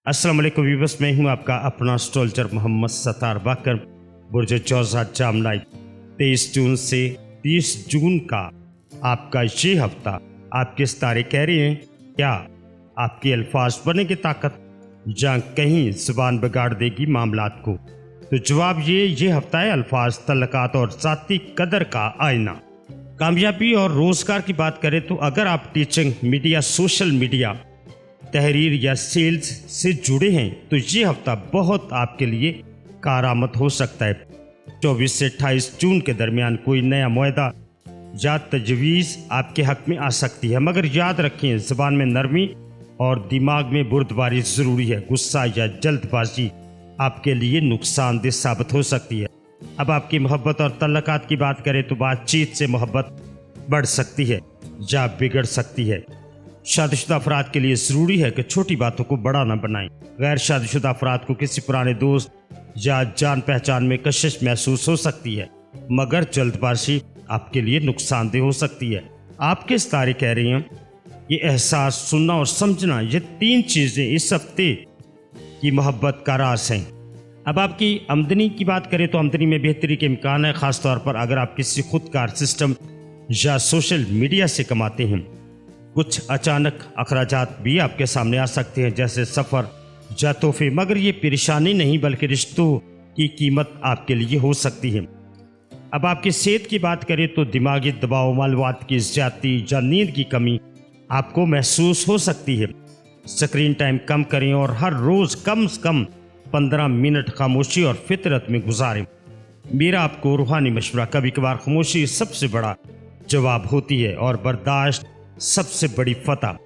अस्सलाम वालेकुम व्यूअर्स, मैं हूं आपका अपना स्टोल्जर मोहम्मद सत्तार बाकर। बुर्ज जौज़ा जाम लाइट 23 जून से 30 जून का आपका ये हफ्ता आपके सितारे कह रहे हैं क्या आपके अल्फाज बने की ताकत जहाँ कहीं ज़ुबान बिगाड़ देगी मामलात को। तो जवाब ये हफ्ता है अल्फाज, तल्लकात और ज़ाती कदर का आईना। कामयाबी और रोज़गार की बात करें तो अगर आप टीचिंग, मीडिया, सोशल मीडिया, तहरीर या सेल्स से जुड़े हैं तो ये हफ्ता बहुत आपके लिए कारआमद हो सकता है। 24 से 28 जून के दरमियान कोई नया मुआहदा या तजवीज़ आपके हक में आ सकती है, मगर याद रखें ज़बान में नरमी और दिमाग में बुर्दबारी ज़रूरी है। गुस्सा या जल्दबाजी आपके लिए नुकसानदेह साबित हो सकती है। अब आपकी मोहब्बत और तल्लकात की बात करें तो बातचीत से मोहब्बत बढ़ सकती है या बिगड़ सकती है। शादीशुदा अफराद के लिए ज़रूरी है कि छोटी बातों को बड़ा न बनाएं। गैर शादीशुदा अफराद को किसी पुराने दोस्त या जान पहचान में कशिश महसूस हो सकती है, मगर जल्दबाजी आपके लिए नुकसानदेह हो सकती है। आपके सितारे कह रहे हैं ये एहसास, सुनना और समझना, ये 3 चीज़ें इस हफ्ते की मोहब्बत का राज हैं। अब आपकी आमदनी की बात करें तो आमदनी में बेहतरी के इम्कान है, ख़ासतौर पर अगर आप किसी खुदकार सिस्टम या सोशल मीडिया से कमाते हैं। कुछ अचानक अखराजात भी आपके सामने आ सकते हैं, जैसे सफ़र या तोहफे, मगर ये परेशानी नहीं बल्कि रिश्तों की कीमत आपके लिए हो सकती है। अब आपकी सेहत की बात करें तो दिमागी दबाव, मालूमात की ज़्यादती या नींद की कमी आपको महसूस हो सकती है। स्क्रीन टाइम कम करें और हर रोज़ कम से कम 15 मिनट खामोशी और फितरत में गुजारें। मेरा आपको रूहानी मशवरा, कभी कभार खामोशी सबसे बड़ा जवाब होती है और बर्दाश्त सबसे बड़ी फतह।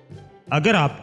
अगर आप